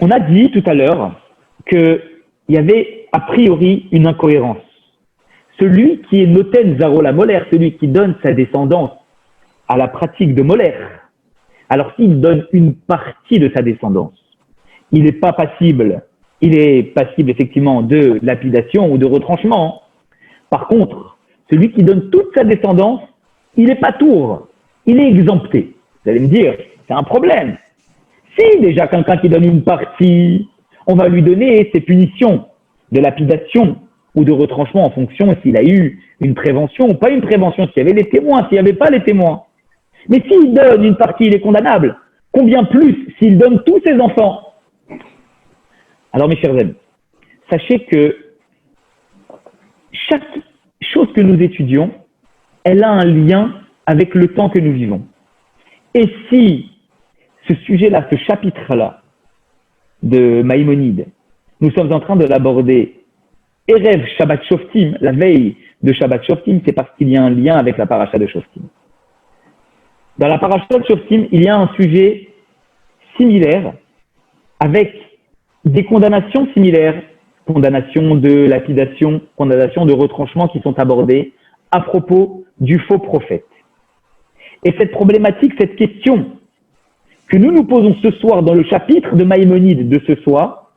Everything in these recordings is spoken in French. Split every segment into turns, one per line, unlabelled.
On a dit tout à l'heure qu'il y avait a priori une incohérence. Celui qui est noten zarola molaire, celui qui donne sa descendance à la pratique de molaire, alors s'il donne une partie de sa descendance, il n'est pas passible, il est passible effectivement de lapidation ou de retranchement. Par contre, celui qui donne toute sa descendance, il n'est pas tour, il est exempté. Vous allez me dire, c'est un problème. Si déjà quelqu'un qui donne une partie, on va lui donner ses punitions de lapidation ou de retranchement en fonction s'il a eu une prévention ou pas une prévention, s'il y avait les témoins, s'il n'y avait pas les témoins. Mais s'il donne une partie, il est condamnable. Combien plus s'il donne tous ses enfants? Alors mes chers amis, sachez que chaque chose que nous étudions, elle a un lien avec le temps que nous vivons. Et si ce sujet-là, ce chapitre-là de Maïmonide, nous sommes en train de l'aborder Erev Shabbat Shoftim, la veille de Shabbat Shoftim, c'est parce qu'il y a un lien avec la paracha de Shoftim. Dans la paracha de Shoftim, il y a un sujet similaire avec des condamnations similaires, condamnations de lapidation, condamnations de retranchement qui sont abordées à propos du faux prophète. Et cette problématique, cette question que nous nous posons ce soir dans le chapitre de Maïmonide de ce soir,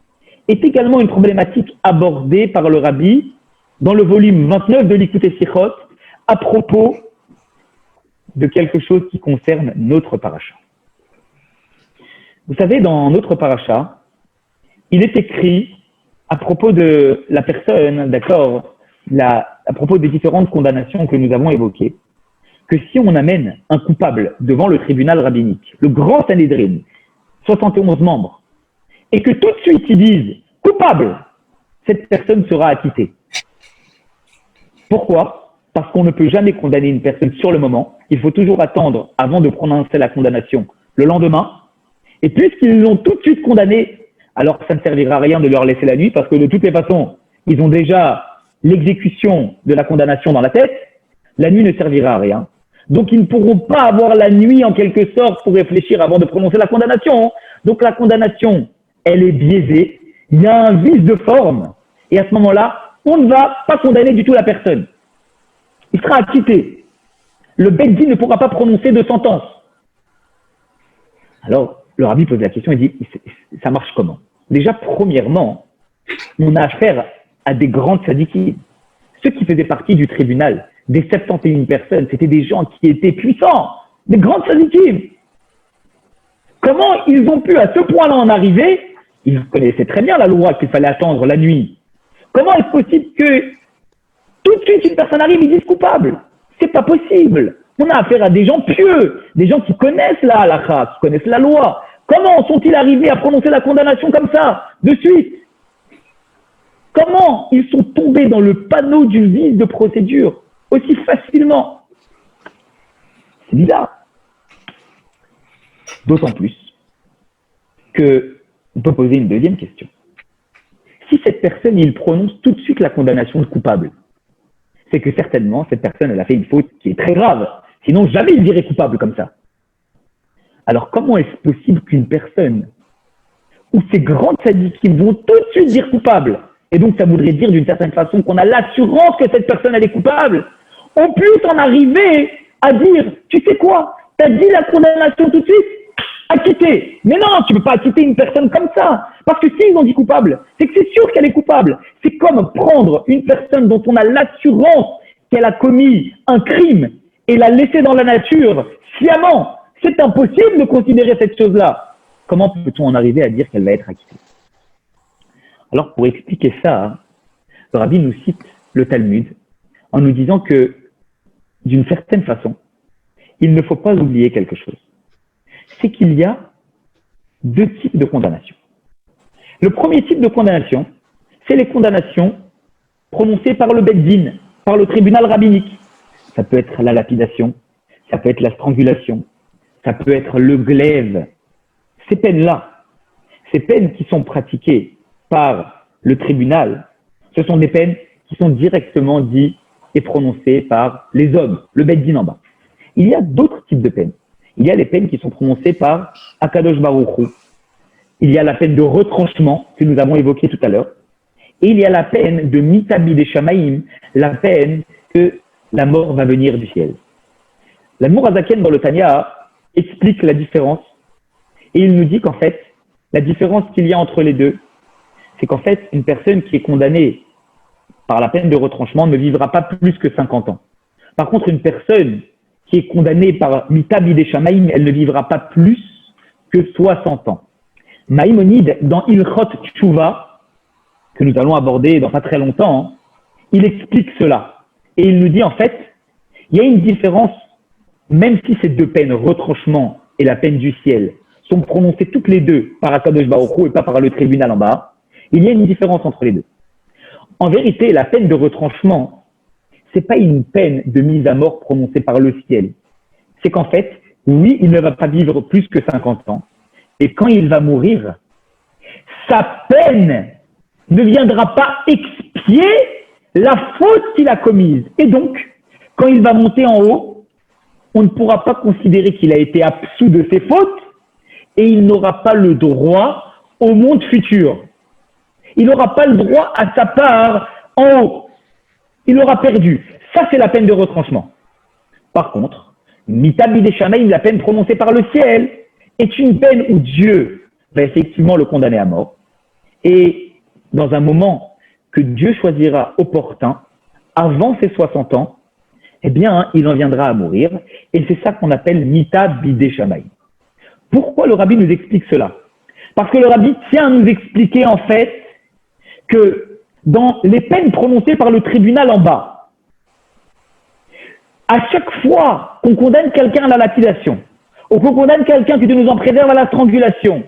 est également une problématique abordée par le Rabbi dans le volume 29 de l'Ikutei Sichot à propos de quelque chose qui concerne notre paracha. Vous savez, dans notre paracha, il est écrit à propos de la personne, d'accord, à propos des différentes condamnations que nous avons évoquées, que si on amène un coupable devant le tribunal rabbinique, le grand Sanhédrin, 71 membres, et que tout de suite ils disent « coupable », cette personne sera acquittée. Pourquoi? Parce qu'on ne peut jamais condamner une personne sur le moment. Il faut toujours attendre avant de prononcer la condamnation le lendemain. Et puisqu'ils l'ont tout de suite condamné, alors ça ne servira à rien de leur laisser la nuit parce que de toutes les façons, ils ont déjà l'exécution de la condamnation dans la tête. La nuit ne servira à rien. Donc ils ne pourront pas avoir la nuit en quelque sorte pour réfléchir avant de prononcer la condamnation. Donc la condamnation, elle est biaisée. Il y a un vice de forme. Et à ce moment-là, on ne va pas condamner du tout la personne. Il sera acquitté. Le Beit Din ne pourra pas prononcer de sentence. Alors, le Rabbi pose la question et dit, ça marche comment? Déjà, premièrement, on a affaire à des grands tzadikim. Ceux qui faisaient partie du tribunal, des 71 personnes, c'était des gens qui étaient puissants, des grands tzadikim. Comment ils ont pu à ce point-là en arriver? Ils connaissaient très bien la loi qu'il fallait attendre la nuit. Comment est-ce possible que tout de suite une personne arrive et dise coupable? C'est pas possible. On a affaire à des gens pieux, des gens qui connaissent la halakha, qui connaissent la loi. Comment sont-ils arrivés à prononcer la condamnation comme ça, de suite? Comment ils sont tombés dans le panneau du vice de procédure aussi facilement? C'est bizarre. D'autant plus qu'on peut poser une deuxième question. Si cette personne, il prononce tout de suite la condamnation de coupable, c'est que certainement, cette personne, elle a fait une faute qui est très grave. Sinon, jamais il dirait coupable comme ça. Alors, comment est-ce possible qu'une personne où ces grands tzadikim vont tout de suite dire coupable, et donc ça voudrait dire d'une certaine façon qu'on a l'assurance que cette personne, elle est coupable, on puisse en arriver à dire, tu sais quoi, tu as dit la condamnation tout de suite, acquitté. Mais non, tu ne peux pas acquitter une personne comme ça. Parce que s'ils ont dit coupable, c'est que c'est sûr qu'elle est coupable. C'est comme prendre une personne dont on a l'assurance qu'elle a commis un crime et la laisser dans la nature sciemment. C'est impossible de considérer cette chose-là. Comment peut-on en arriver à dire qu'elle va être acquittée? Alors, pour expliquer ça, le Rabbi nous cite le Talmud en nous disant que, d'une certaine façon, il ne faut pas oublier quelque chose. C'est qu'il y a deux types de condamnations. Le premier type de condamnation, c'est les condamnations prononcées par le Beit Din, par le tribunal rabbinique. Ça peut être la lapidation, ça peut être la strangulation, ça peut être le glaive. Ces peines-là, ces peines qui sont pratiquées par le tribunal, ce sont des peines qui sont directement dites et prononcées par les hommes, le Beit Din en bas. Il y a d'autres types de peines. Il y a les peines qui sont prononcées par Akadosh Baruch Hu. il y a la peine de retranchement que nous avons évoquée tout à l'heure, et il y a la peine de mitabi des shamaïm, la peine que la mort va venir du ciel. L'Admour Hazaken dans le Tanya explique la différence, et il nous dit qu'en fait, la différence qu'il y a entre les deux, c'est qu'en fait, une personne qui est condamnée par la peine de retranchement ne vivra pas plus que 50 ans. Par contre, une personne qui est condamnée par mitabi des shamaïm, elle ne vivra pas plus que 60 ans. Maïmonide, dans Ilchot Tshuva, que nous allons aborder dans pas très longtemps, il explique cela. Et il nous dit en fait, il y a une différence, même si ces deux peines, retranchement et la peine du ciel, sont prononcées toutes les deux par Akadosh Baruch Hu et pas par le tribunal en bas, il y a une différence entre les deux. En vérité, la peine de retranchement, c'est pas une peine de mise à mort prononcée par le ciel. C'est qu'en fait, oui, il ne va pas vivre plus que 50 ans. Et quand il va mourir, sa peine ne viendra pas expier la faute qu'il a commise. Et donc, quand il va monter en haut, on ne pourra pas considérer qu'il a été absous de ses fautes et il n'aura pas le droit au monde futur. Il n'aura pas le droit à sa part en haut. Il aura perdu. Ça, c'est la peine de retranchement. Par contre, mitabi des shamaïm, la peine prononcée par le ciel, est une peine où Dieu va effectivement le condamner à mort. Et dans un moment que Dieu choisira opportun, avant ses 60 ans, eh bien, il en viendra à mourir. Et c'est ça qu'on appelle mitabi des shamaïm. Pourquoi le rabbi nous explique cela? Parce que le rabbi tient à nous expliquer en fait que dans les peines prononcées par le tribunal en bas, à chaque fois qu'on condamne quelqu'un à la lapidation, ou qu'on condamne quelqu'un qui nous en préserve à la strangulation,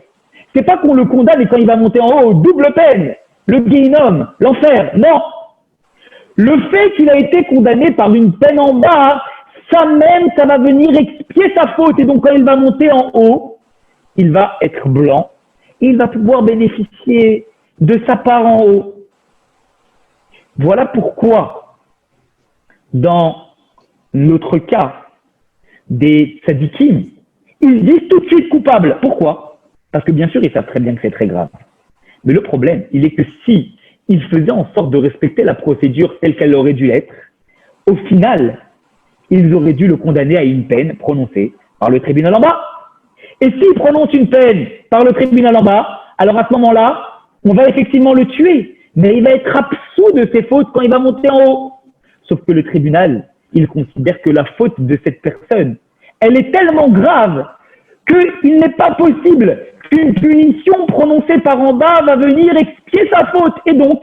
c'est pas qu'on le condamne et quand il va monter en haut, double peine, le guéhinnom, l'enfer, non. Le fait qu'il a été condamné par une peine en bas, ça même, ça va venir expier sa faute. Et donc quand il va monter en haut, il va être blanc, et il va pouvoir bénéficier de sa part en haut. Voilà pourquoi, dans notre cas des tzadikim, ils disent tout de suite coupable. Pourquoi? Parce que bien sûr, ils savent très bien que c'est très grave. Mais le problème, il est que si ils faisaient en sorte de respecter la procédure telle qu'elle aurait dû être, au final, ils auraient dû le condamner à une peine prononcée par le tribunal en bas. Et s'ils prononcent une peine par le tribunal en bas, alors à ce moment-là, on va effectivement le tuer. Mais il va être absous de ses fautes quand il va monter en haut. Sauf que le tribunal, il considère que la faute de cette personne, elle est tellement grave qu'il n'est pas possible qu'une punition prononcée par en bas va venir expier sa faute. Et donc,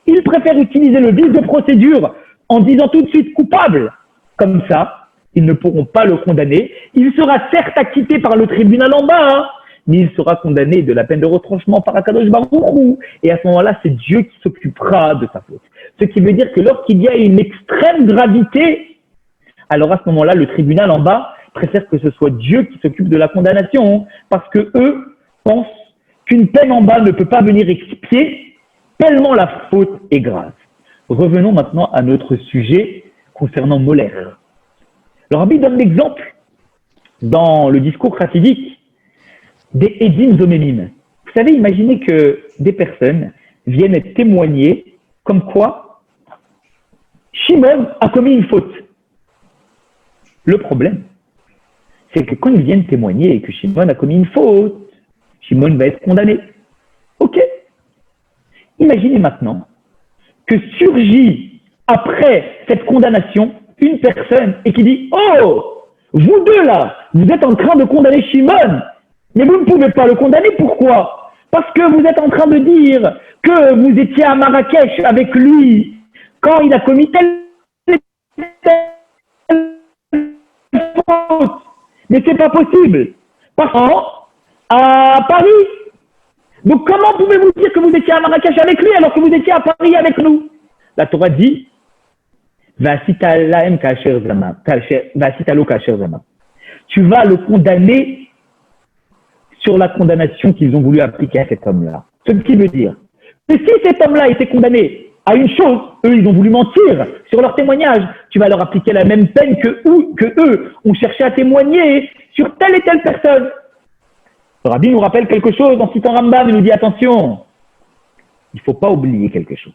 il préfère utiliser le vice de procédure en disant tout de suite coupable. Comme ça, ils ne pourront pas le condamner. Il sera certes acquitté par le tribunal en bas, mais il sera condamné de la peine de retranchement par Akadosh Baruch Hu. Et à ce moment-là, c'est Dieu qui s'occupera de sa faute. Ce qui veut dire que lorsqu'il y a une extrême gravité, alors à ce moment-là, le tribunal en bas préfère que ce soit Dieu qui s'occupe de la condamnation, parce que eux pensent qu'une peine en bas ne peut pas venir expier tellement la faute est grave. Revenons maintenant à notre sujet concernant Moller. Le rabbi donne l'exemple dans le discours chassidique des Edim Zomemim. Vous savez, imaginez que des personnes viennent témoigner comme quoi Shimon a commis une faute. Le problème, c'est que quand ils viennent témoigner et que Shimon a commis une faute, Shimon va être condamné. Ok. Imaginez maintenant que surgit après cette condamnation une personne et qui dit « Oh, vous deux là, vous êtes en train de condamner Shimon, mais vous ne pouvez pas le condamner, pourquoi? Parce que vous êtes en train de dire que vous étiez à Marrakech avec lui quand il a commis telle faute. Mais c'est pas possible. Parce à Paris. Donc comment pouvez-vous dire que vous étiez à Marrakech avec lui alors que vous étiez à Paris avec nous? La Torah dit tu vas le condamner sur la condamnation qu'ils ont voulu appliquer à cet homme-là. Ce qui veut dire que si cet homme-là était condamné à une chose, eux, ils ont voulu mentir sur leur témoignage, tu vas leur appliquer la même peine que eux ont cherché à témoigner sur telle et telle personne. Ce rabbi nous rappelle quelque chose en citant Rambam, il nous dit attention, il ne faut pas oublier quelque chose.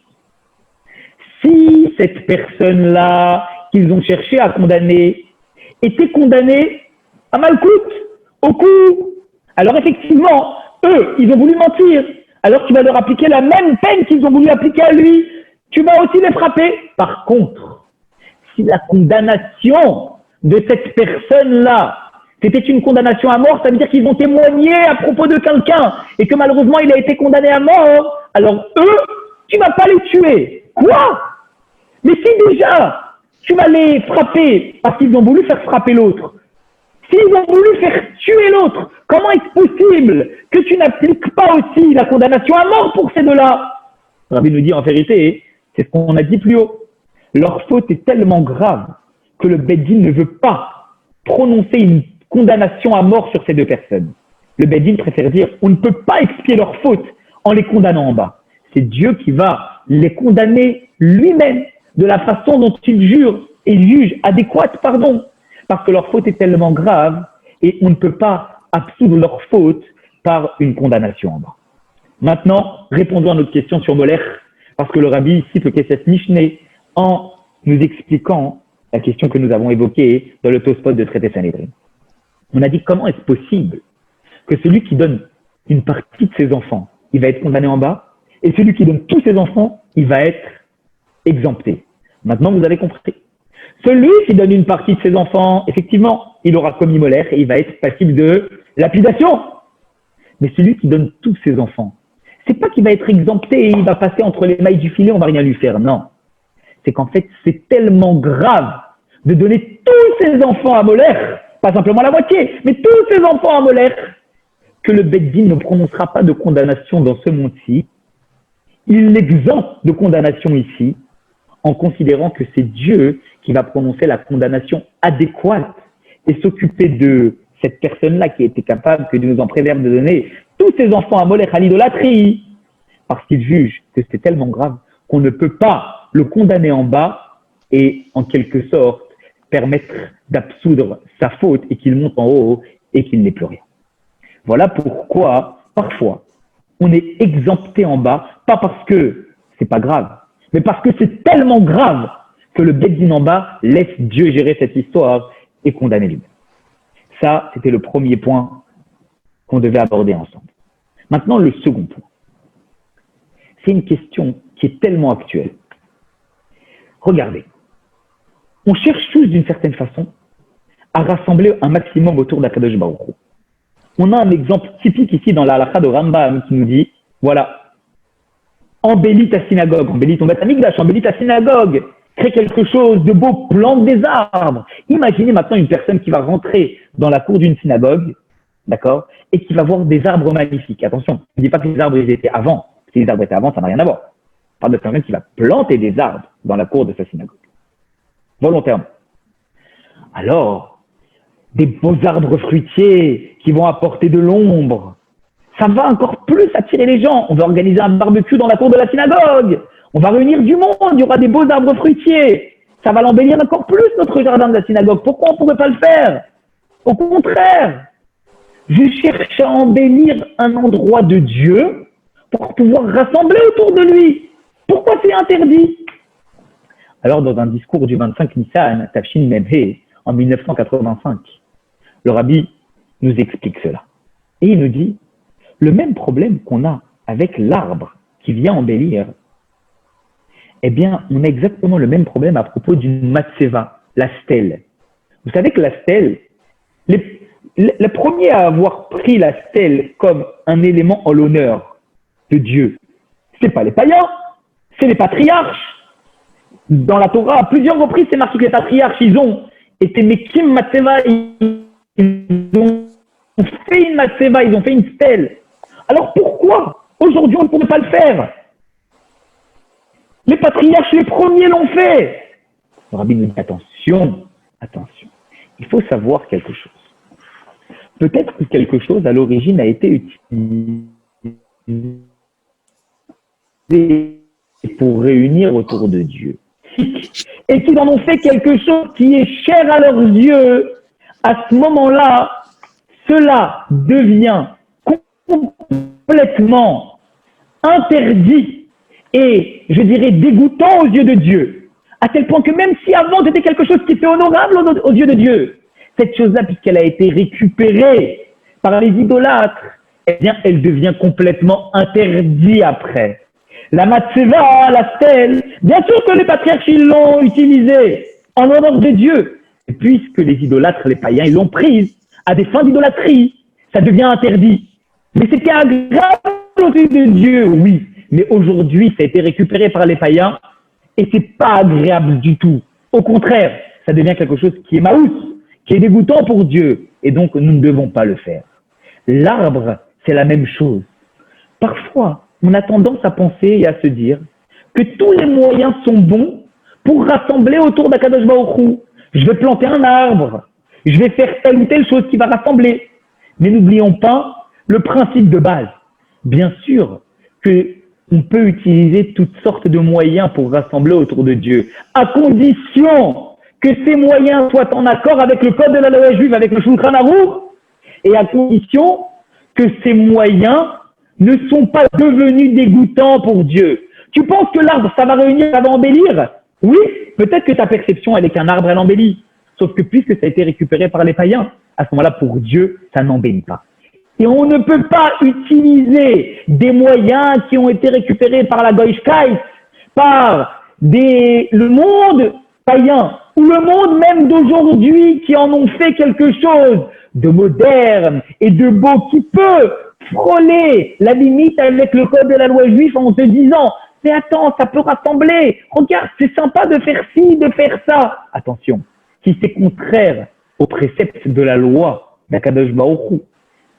Si cette personne-là qu'ils ont cherché à condamner était condamnée à Malkout, au coup, alors effectivement, eux, ils ont voulu mentir. Alors tu vas leur appliquer la même peine qu'ils ont voulu appliquer à lui. Tu vas aussi les frapper. Par contre, si la condamnation de cette personne-là, c'était une condamnation à mort, ça veut dire qu'ils ont témoigné à propos de quelqu'un et que malheureusement il a été condamné à mort, alors eux, tu ne vas pas les tuer. Quoi? Mais si déjà, tu vas les frapper parce qu'ils ont voulu faire frapper l'autre, s'ils ont voulu faire tuer l'autre, comment est-ce possible que tu n'appliques pas aussi la condamnation à mort pour ces deux-là? Le Rabbi nous dit en vérité, c'est ce qu'on a dit plus haut. Leur faute est tellement grave que le Beddin ne veut pas prononcer une condamnation à mort sur ces deux personnes. Le Beddin préfère dire on ne peut pas expier leur faute en les condamnant en bas. C'est Dieu qui va les condamner lui-même de la façon dont il jure et juge adéquate, parce que leur faute est tellement grave et on ne peut pas absoudre leur faute par une condamnation en bas. Maintenant, répondons à notre question sur Molech, parce que le Rabbi cite le Kesef Mishneh en nous expliquant la question que nous avons évoquée dans le Tosfot de Traité Sanhédrin. On a dit comment est-ce possible que celui qui donne une partie de ses enfants, il va être condamné en bas, et celui qui donne tous ses enfants, il va être exempté. Maintenant, vous avez compris. Celui qui donne une partie de ses enfants, effectivement, il aura commis Molech et il va être passible de lapidation. Mais celui qui donne tous ses enfants, c'est pas qu'il va être exempté et il va passer entre les mailles du filet, on va rien lui faire. Non. C'est qu'en fait, c'est tellement grave de donner tous ses enfants à Molech, pas simplement la moitié, mais tous ses enfants à Molech, que le Beddin ne prononcera pas de condamnation dans ce monde-ci. Il l'exempte de condamnation ici, en considérant que c'est Dieu qui va prononcer la condamnation adéquate et s'occuper de cette personne-là qui était capable que Dieu nous en préserve de donner tous ses enfants à Molech à l'idolâtrie, parce qu'il juge que c'est tellement grave qu'on ne peut pas le condamner en bas et en quelque sorte permettre d'absoudre sa faute et qu'il monte en haut et qu'il n'ait plus rien. Voilà pourquoi parfois on est exempté en bas, pas parce que c'est pas grave, mais parce que c'est tellement grave que le Beddin en bas laisse Dieu gérer cette histoire et condamner lui-même. Ça, c'était le premier point qu'on devait aborder ensemble. Maintenant, le second point. C'est une question qui est tellement actuelle. Regardez, on cherche tous d'une certaine façon à rassembler un maximum autour d'Akadosh Baruch Hu. On a un exemple typique ici dans la halakha de Rambam qui nous dit, voilà, embellis ta synagogue, embellis ton Beth Amikdash, embellis ta synagogue, crée quelque chose de beau, plante des arbres. Imaginez maintenant une personne qui va rentrer dans la cour d'une synagogue, d'accord, et qui va voir des arbres magnifiques. Attention, je ne dis pas que les arbres ils étaient avant. Si les arbres étaient avant, ça n'a rien à voir. On parle de personne qui va planter des arbres dans la cour de sa synagogue, volontairement. Alors, des beaux arbres fruitiers qui vont apporter de l'ombre. Ça va encore plus attirer les gens. On va organiser un barbecue dans la cour de la synagogue. On va réunir du monde. Il y aura des beaux arbres fruitiers. Ça va l'embellir encore plus, notre jardin de la synagogue. Pourquoi on ne pourrait pas le faire? Au contraire, je cherche à embellir un endroit de Dieu pour pouvoir rassembler autour de lui. Pourquoi c'est interdit? Alors, dans un discours du 25 Nissan, Tafshin Memhe, en 1985, le Rabbi nous explique cela. Et il nous dit, le même problème qu'on a avec l'arbre qui vient embellir, eh bien, on a exactement le même problème à propos d'une matseva, la stèle. Vous savez que la stèle, le premier à avoir pris la stèle comme un élément en l'honneur de Dieu, c'est pas les païens, c'est les patriarches. Dans la Torah, à plusieurs reprises, c'est marqué que les patriarches, ils ont été Mekim Matseva, ils ont fait une Matseva, ils ont fait une stèle. Alors pourquoi aujourd'hui on ne pourrait pas le faire? Les patriarches, les premiers l'ont fait. Le Rabbi nous dit attention, attention. Il faut savoir quelque chose. Peut-être que quelque chose à l'origine a été utilisé pour réunir autour de Dieu. Et qu'ils en ont fait quelque chose qui est cher à leurs yeux, à ce moment-là, cela devient complètement interdit et, je dirais, dégoûtant aux yeux de Dieu, à tel point que même si avant c'était quelque chose qui était honorable aux yeux de Dieu, cette chose-là, puisqu'elle a été récupérée par les idolâtres, eh bien, elle devient complètement interdite après. La matzeva, la stèle, bien sûr que les patriarches l'ont utilisée en l'honneur de Dieu, et puisque les idolâtres, les païens, ils l'ont prise à des fins d'idolâtrie, ça devient interdit. Mais c'était agréable aux yeux de Dieu, oui. Mais aujourd'hui, ça a été récupéré par les païens et c'est pas agréable du tout. Au contraire, ça devient quelque chose qui est maousse, qui est dégoûtant pour Dieu. Et donc, nous ne devons pas le faire. L'arbre, c'est la même chose. Parfois, on a tendance à penser et à se dire que tous les moyens sont bons pour rassembler autour d'Akadosh Baruch Hu. Je vais planter un arbre, je vais faire telle ou telle chose qui va rassembler. Mais n'oublions pas le principe de base. Bien sûr qu'on peut utiliser toutes sortes de moyens pour rassembler autour de Dieu, à condition que ces moyens soient en accord avec le code de la loi juive, avec le Shulchan Aruch, et à condition que ces moyens ne sont pas devenus dégoûtants pour Dieu. Tu penses que l'arbre, ça va réunir, ça va embellir? Oui, peut-être que ta perception, elle est qu'un arbre, elle embellit. Sauf que puisque ça a été récupéré par les païens, à ce moment-là, pour Dieu, ça n'embellit pas. Et on ne peut pas utiliser des moyens qui ont été récupérés par la Goïshkeit, par le monde païen, ou le monde même d'aujourd'hui qui en ont fait quelque chose de moderne et de beau qui peut frôler la limite avec le code de la loi juive en se disant « Mais attends, ça peut rassembler, regarde, c'est sympa de faire ci, de faire ça. » Attention, si c'est contraire aux préceptes de la loi d'Akadosh Baruch Hu,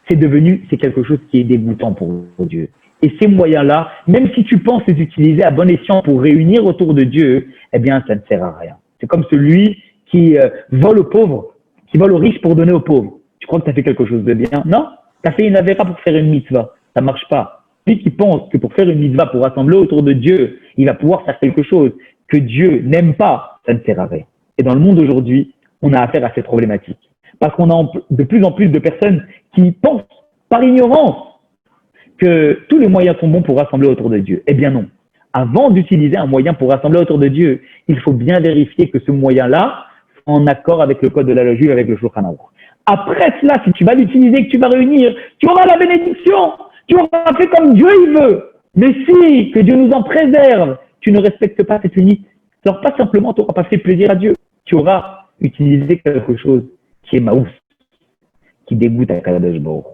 c'est quelque chose qui est dégoûtant pour Dieu. Et ces moyens-là, même si tu penses les utiliser à bon escient pour réunir autour de Dieu, eh bien, ça ne sert à rien. C'est comme celui qui vole aux pauvres, qui vole aux riches pour donner aux pauvres. Tu crois que tu as fait quelque chose de bien? Non, tu as fait une avéra pour faire une mitzvah. Ça ne marche pas. Celui qui pense que pour faire une mitzvah, pour rassembler autour de Dieu, il va pouvoir faire quelque chose que Dieu n'aime pas, ça ne sert à rien. Et dans le monde aujourd'hui, on a affaire à cette problématique. Parce qu'on a de plus en plus de personnes qui pensent par ignorance que tous les moyens sont bons pour rassembler autour de Dieu. Eh bien non. Avant d'utiliser un moyen pour rassembler autour de Dieu, il faut bien vérifier que ce moyen-là soit en accord avec le code de la loi juive, avec le Shulchan Aruch. Après cela, si tu vas l'utiliser, que tu vas réunir, tu auras la bénédiction. Tu auras fait comme Dieu il veut. Mais si, que Dieu nous en préserve, tu ne respectes pas cette unité, alors pas simplement tu n'auras pas fait plaisir à Dieu, tu auras utilisé quelque chose qui est maouf, qui dégoûte à Kadosh Baruch.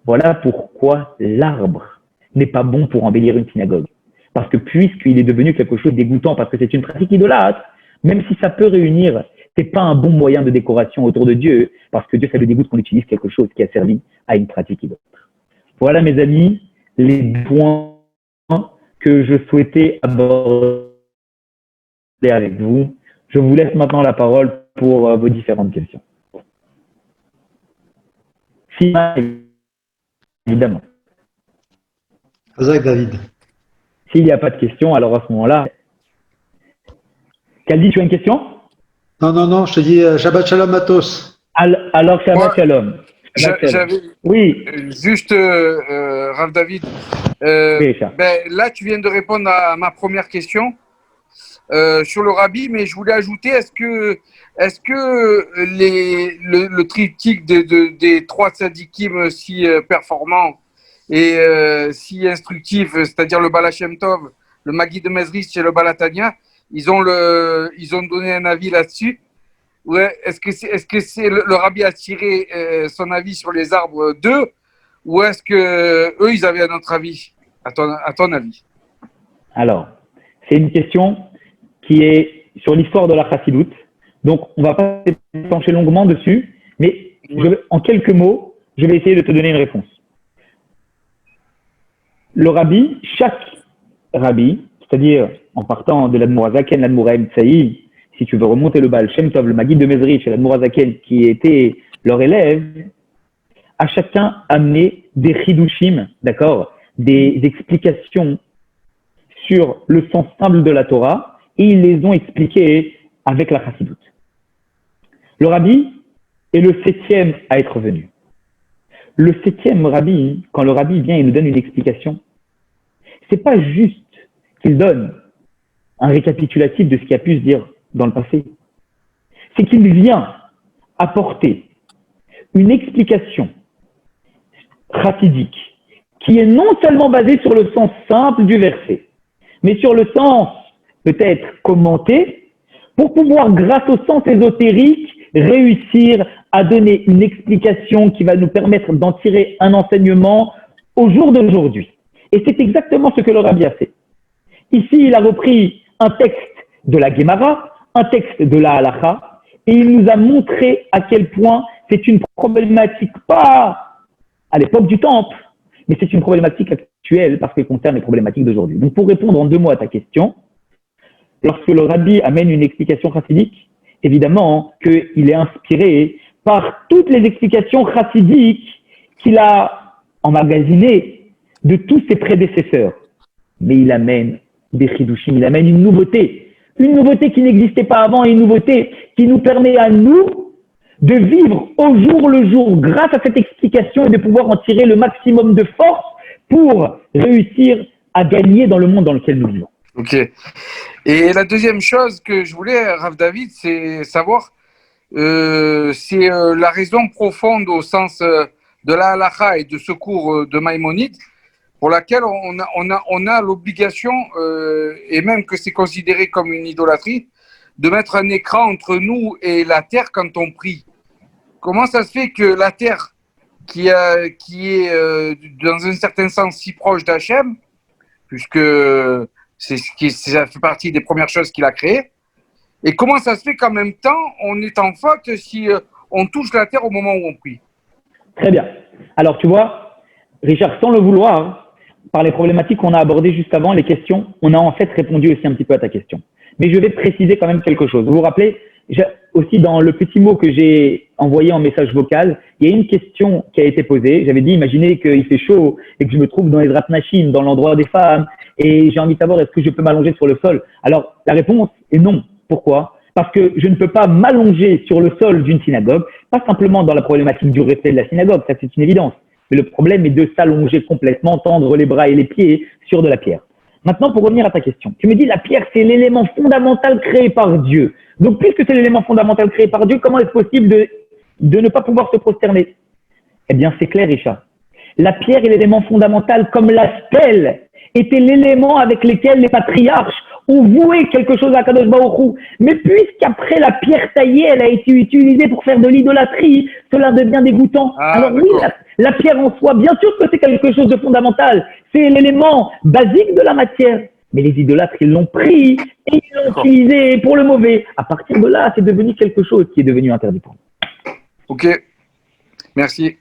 Voilà pourquoi l'arbre n'est pas bon pour embellir une synagogue. Parce que puisqu'il est devenu quelque chose de dégoûtant, parce que c'est une pratique idolâtre, même si ça peut réunir, c'est pas un bon moyen de décoration autour de Dieu, parce que Dieu, ça le dégoûte qu'on utilise quelque chose qui a servi à une pratique idolâtre. Voilà, mes amis, les points que je souhaitais aborder avec vous. Je vous laisse maintenant la parole pour vos différentes questions. Si, évidemment.
Avec David.
S'il n'y a pas de questions, alors à ce moment-là, Kaldi, tu as une question?
Non, je te dis Shabbat Shalom Matos.
Alors, Shabbat Shalom.
J'avais
oui.
Juste, Rav David,
Oui,
là, tu viens de répondre à ma première question sur le Rabbi, mais je voulais ajouter, est-ce que le triptyque des trois tzadikim si performants et si instructifs, c'est-à-dire le Baal Shem Tov, le Magid de Mezrich et le Baal Tanya, ils ont donné un avis là-dessus? Ouais, est-ce que c'est le Rabbi a tiré son avis sur les arbres d'eux, ou est-ce que eux ils avaient un autre avis, à ton avis?
Alors, c'est une question qui est sur l'histoire de la Chassidoute. Donc, on ne va pas s'épancher longuement dessus, mais en quelques mots, je vais essayer de te donner une réponse. Le Rabbi, chaque Rabbi, c'est-à-dire en partant de l'Admour Azaken, l'Admour Haïm Tsaï, si tu veux remonter le Baal Shem Tov, le Magid de Mezrich et l'Admour Azaken qui était leur élève, à chacun amené des chidushim, d'accord, des explications sur le sens simple de la Torah, et ils les ont expliquées avec la Chassidoute. Le Rabbi est le 7e à être venu. le 7e rabbi, quand le rabbi vient et nous donne une explication, c'est pas juste qu'il donne un récapitulatif de ce qui a pu se dire dans le passé. C'est qu'il vient apporter une explication chassidique qui est non seulement basée sur le sens simple du verset, mais sur le sens peut-être commenté, pour pouvoir, grâce au sens ésotérique, réussir à donner une explication qui va nous permettre d'en tirer un enseignement au jour d'aujourd'hui. Et c'est exactement ce que le rabbi a fait. Ici, il a repris un texte de la Gemara, un texte de la Halacha, et il nous a montré à quel point c'est une problématique, pas à l'époque du Temple, mais c'est une problématique actuelle parce qu'elle concerne les problématiques d'aujourd'hui. Donc, pour répondre en 2 mots à ta question, lorsque le rabbi amène une explication chassidique, évidemment qu'il est inspiré par toutes les explications chassidiques qu'il a emmagasinées de tous ses prédécesseurs. Mais il amène des chidushim, il amène une nouveauté qui n'existait pas avant et une nouveauté qui nous permet à nous de vivre au jour le jour grâce à cette explication et de pouvoir en tirer le maximum de force pour réussir à gagner dans le monde dans lequel nous vivons.
Ok. Et la deuxième chose que je voulais, Rav David, c'est savoir, c'est la raison profonde au sens de la halakha et de ce cours de Maïmonide, pour laquelle on a l'obligation, et même que c'est considéré comme une idolâtrie, de mettre un écran entre nous et la terre quand on prie. Comment ça se fait que la terre, qui est dans un certain sens si proche d'Hachem, puisque ça fait partie des premières choses qu'il a créées, et comment ça se fait qu'en même temps, on est en faute si on touche la terre au moment où on prie?
Très bien. Alors, tu vois, Richard, sans le vouloir, par les problématiques qu'on a abordées juste avant, les questions, on a en fait répondu aussi un petit peu à ta question. Mais je vais préciser quand même quelque chose. Vous vous rappelez, aussi dans le petit mot que j'ai envoyé en message vocal, il y a une question qui a été posée. J'avais dit, imaginez qu'il fait chaud et que je me trouve dans les Ezrat Nashim, dans l'endroit des femmes, et j'ai envie de savoir est-ce que je peux m'allonger sur le sol. Alors, la réponse est non. Pourquoi? Parce que je ne peux pas m'allonger sur le sol d'une synagogue, pas simplement dans la problématique du respect de la synagogue, ça c'est une évidence. Mais le problème est de s'allonger complètement, tendre les bras et les pieds sur de la pierre. Maintenant, pour revenir à ta question, tu me dis la pierre, c'est l'élément fondamental créé par Dieu. Donc, puisque c'est l'élément fondamental créé par Dieu, comment est-ce possible de ne pas pouvoir se prosterner? Eh bien, c'est clair, Richard. La pierre est l'élément fondamental, comme la stèle était l'élément avec lequel les patriarches ont voué quelque chose à Kadosh Baruch Hu. Mais puisqu'après la pierre taillée, elle a été utilisée pour faire de l'idolâtrie, cela devient dégoûtant. Alors oui, la pierre en soi, bien sûr que c'est quelque chose de fondamental. C'est l'élément basique de la matière. Mais les idolâtres, ils l'ont pris et ils l'ont utilisé pour le mauvais. À partir de là, c'est devenu quelque chose qui est devenu interdit pour nous.
Ok, merci.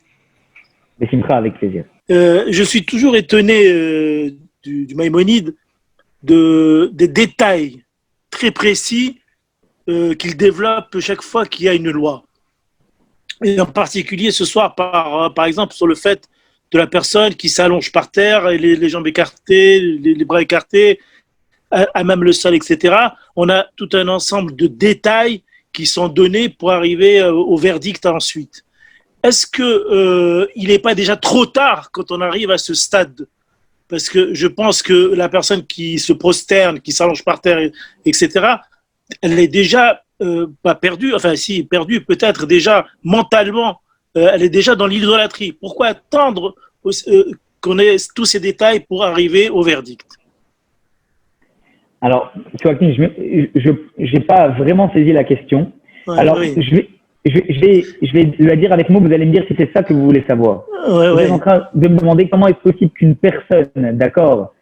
Mais Simcha, avec plaisir.
Je suis toujours étonné du Maïmonide des détails très précis qu'il développe chaque fois qu'il y a une loi. Et en particulier ce soir, par exemple, sur le fait de la personne qui s'allonge par terre, et les jambes écartées, les bras écartés, à même le sol, etc. On a tout un ensemble de détails qui sont donnés pour arriver au verdict ensuite. Est-ce qu'il n'est pas déjà trop tard quand on arrive à ce stade? Parce que je pense que la personne qui se prosterne, qui s'allonge par terre, etc., elle est déjà pas perdue, enfin si, perdue peut-être déjà mentalement, elle est déjà dans l'idolâtrie. Pourquoi attendre qu'on ait tous ces détails pour arriver au verdict?
Alors, tu vois, je n'ai pas vraiment saisi la question.
Ouais,
alors,
oui.
je vais le dire avec mots, vous allez me dire si c'est ça que vous voulez savoir. Vous êtes en train de me demander comment est-ce possible qu'une personne, d'accord,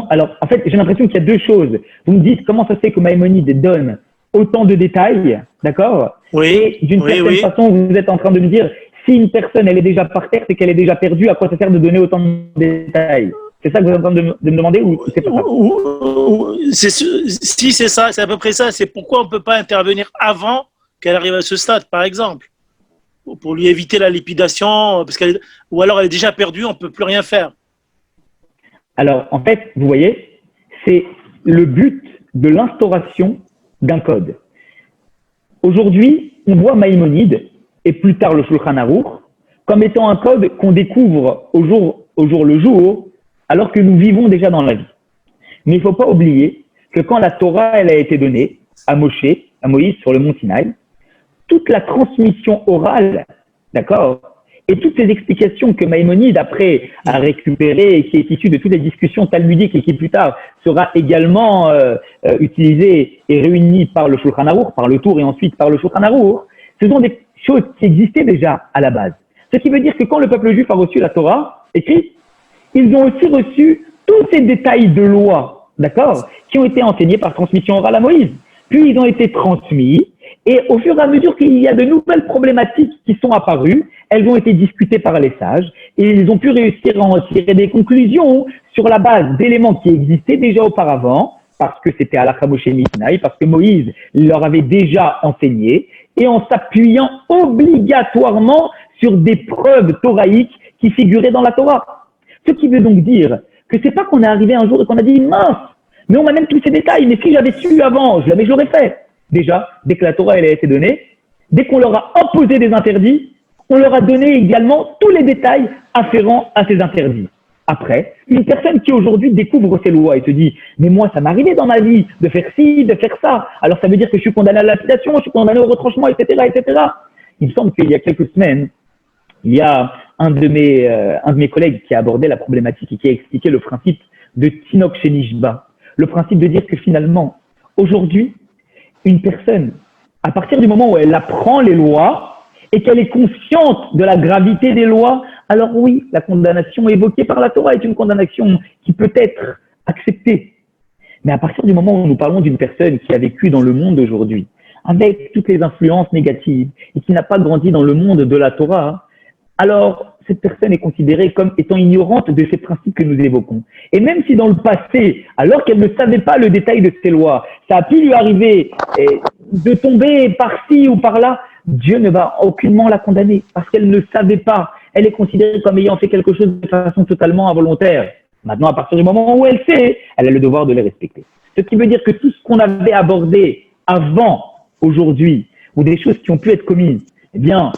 alors, en fait, j'ai l'impression qu'il y a deux choses. Vous me dites comment ça se fait que Maïmonide donne autant de détails, d'accord?
Oui.
Et d'une certaine façon, vous êtes en train de me dire, si une personne, elle est déjà par terre, c'est qu'elle est déjà perdue, à quoi ça sert de donner autant de détails? C'est ça que vous êtes en train de me demander ou c'est pas ça?
Si c'est ça, c'est à peu près ça. C'est pourquoi on ne peut pas intervenir avant qu'elle arrive à ce stade, par exemple, pour lui éviter la lipidation, ou alors elle est déjà perdue, on ne peut plus rien faire.
Alors, en fait, vous voyez, c'est le but de l'instauration d'un code. Aujourd'hui, on voit Maïmonide, et plus tard le Shulchan Aruch, comme étant un code qu'on découvre au jour le jour, alors que nous vivons déjà dans la vie. Mais il ne faut pas oublier que quand la Torah elle a été donnée à Moïse sur le mont Sinaï, toute la transmission orale, d'accord, et toutes ces explications que Maïmonide après a récupérées et qui est issue de toutes les discussions talmudiques et qui plus tard sera également utilisée et réunie par le Shulchan Aruch, par le Tour et ensuite par le Shulchan Aruch, ce sont des choses qui existaient déjà à la base. Ce qui veut dire que quand le peuple juif a reçu la Torah écrite, ils ont aussi reçu tous ces détails de loi, d'accord, qui ont été enseignés par transmission orale à Moïse. Puis ils ont été transmis, et au fur et à mesure qu'il y a de nouvelles problématiques qui sont apparues, elles ont été discutées par les sages, et ils ont pu réussir à en tirer des conclusions sur la base d'éléments qui existaient déjà auparavant, parce que c'était à la Moshe Sinaï, parce que Moïse leur avait déjà enseigné, et en s'appuyant obligatoirement sur des preuves thoraïques qui figuraient dans la Torah. Ce qui veut donc dire que c'est pas qu'on est arrivé un jour et qu'on a dit mince, mais on m'amène tous ces détails, mais si j'avais su avant, je l'aurais fait. Déjà, dès que la Torah elle a été donnée, dès qu'on leur a imposé des interdits, on leur a donné également tous les détails afférents à ces interdits. Après, une personne qui aujourd'hui découvre ces lois et se dit « mais moi, ça m'est arrivé dans ma vie de faire ci, de faire ça, alors ça veut dire que je suis condamné à la lapidation, je suis condamné au retranchement, etc. etc. » Il me semble qu'il y a quelques semaines, il y a un de mes collègues qui a abordé la problématique et qui a expliqué le principe de Tinok Shenishba. Le principe de dire que finalement, aujourd'hui, une personne, à partir du moment où elle apprend les lois et qu'elle est consciente de la gravité des lois, alors oui, la condamnation évoquée par la Torah est une condamnation qui peut être acceptée. Mais à partir du moment où nous parlons d'une personne qui a vécu dans le monde d'aujourd'hui, avec toutes les influences négatives et qui n'a pas grandi dans le monde de la Torah, alors cette personne est considérée comme étant ignorante de ces principes que nous évoquons. Et même si dans le passé, alors qu'elle ne savait pas le détail de ces lois, ça a pu lui arriver de tomber par-ci ou par-là, Dieu ne va aucunement la condamner parce qu'elle ne savait pas. Elle est considérée comme ayant fait quelque chose de façon totalement involontaire. Maintenant, à partir du moment où elle sait, elle a le devoir de les respecter. Ce qui veut dire que tout ce qu'on avait abordé avant, aujourd'hui, ou des choses qui ont pu être commises, eh bien,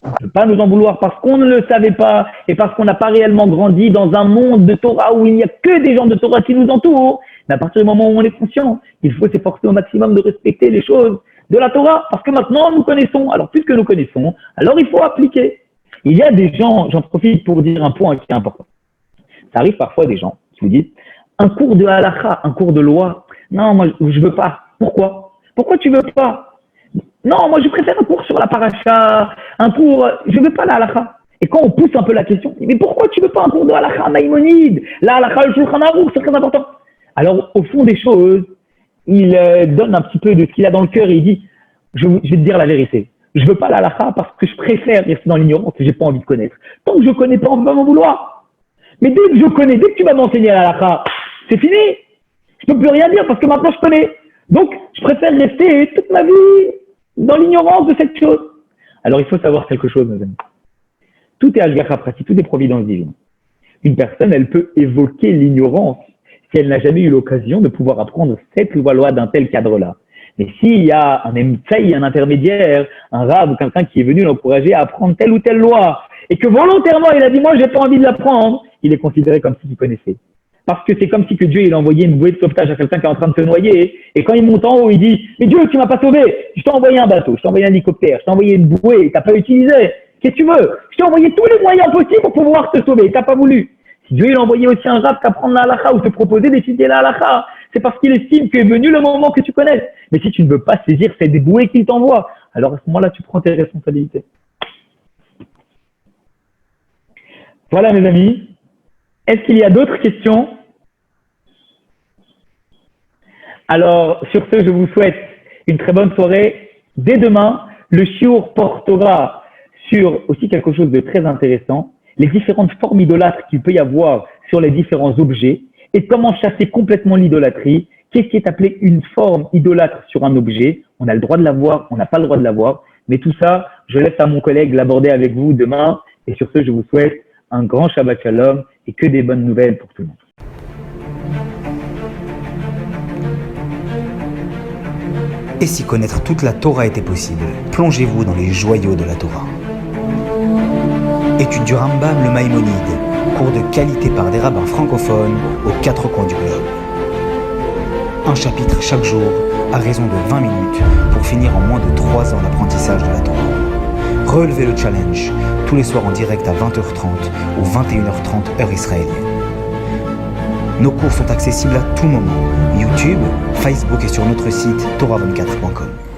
on ne peut pas nous en vouloir parce qu'on ne le savait pas et parce qu'on n'a pas réellement grandi dans un monde de Torah où il n'y a que des gens de Torah qui nous entourent. Mais à partir du moment où on est conscient, il faut s'efforcer au maximum de respecter les choses de la Torah parce que maintenant nous connaissons. Alors puisque nous connaissons, alors il faut appliquer. Il y a des gens, j'en profite pour dire un point qui est important. Ça arrive parfois des gens qui vous disent un cours de halakha, un cours de loi. Non, moi je veux pas. Pourquoi? Pourquoi tu veux pas? Non, moi je préfère un cours sur la paracha, un cours, je veux pas la halakha. Et quand on pousse un peu la question, mais pourquoi tu veux pas un cours de halakha Maïmonide? La halakha, le Shulchan Aruch, c'est très important. Alors au fond des choses, il donne un petit peu de ce qu'il a dans le cœur et il dit, je vais te dire la vérité. Je veux pas la halakha parce que je préfère rester dans l'ignorance et j'ai pas envie de connaître. Tant que je connais pas, on va m'en vouloir. Mais dès que je connais, dès que tu vas m'enseigner la halakha, c'est fini. Je peux plus rien dire parce que maintenant je connais. Donc, je préfère rester toute ma vie dans l'ignorance de cette chose. Alors, il faut savoir quelque chose, mes amis. Tout est Ashgacha pratique, tout est providence divine. Une personne, elle peut évoquer l'ignorance si elle n'a jamais eu l'occasion de pouvoir apprendre cette loi d'un tel cadre-là. Mais s'il y a un emtsaï, un intermédiaire, un rab ou quelqu'un qui est venu l'encourager à apprendre telle ou telle loi, et que volontairement il a dit « moi, j'ai pas envie de l'apprendre », il est considéré comme s'il connaissait. Parce que c'est comme si que Dieu il a envoyé une bouée de sauvetage à quelqu'un qui est en train de se noyer, et quand il monte en haut, il dit « mais Dieu, tu m'as pas sauvé, je t'ai envoyé un bateau, je t'ai envoyé un hélicoptère, je t'ai envoyé une bouée, t'as pas utilisé, qu'est-ce que tu veux? Je t'ai envoyé tous les moyens possibles pour pouvoir te sauver, t'as pas voulu. » Si Dieu il a envoyé aussi un rab t'apprendre la halakha ou te proposer d'étudier la halakha, c'est parce qu'il estime qu'est venu le moment que tu connaisses. Mais si tu ne veux pas saisir cette bouée qu'il t'envoie, alors à ce moment-là, tu prends tes responsabilités. Voilà mes amis. Est-ce qu'il y a d'autres questions? Alors, sur ce, je vous souhaite une très bonne soirée. Dès demain, le shiur portera sur aussi quelque chose de très intéressant, les différentes formes idolâtres qu'il peut y avoir sur les différents objets et comment chasser complètement l'idolâtrie. Qu'est-ce qui est appelé une forme idolâtre sur un objet? On a le droit de l'avoir, on n'a pas le droit de l'avoir. Mais tout ça, je laisse à mon collègue l'aborder avec vous demain. Et sur ce, je vous souhaite un grand Shabbat Shalom et que des bonnes nouvelles pour tout le monde.
Et si connaître toute la Torah était possible, plongez-vous dans les joyaux de la Torah. Étude du Rambam, le Maïmonide. Cours de qualité par des rabbins francophones aux 4 coins du globe. Un chapitre chaque jour, à raison de 20 minutes, pour finir en moins de 3 ans l'apprentissage de la Torah. Relevez le challenge, tous les soirs en direct à 20h30 ou 21h30 heure israélienne. Nos cours sont accessibles à tout moment, YouTube, Facebook et sur notre site torah24.com.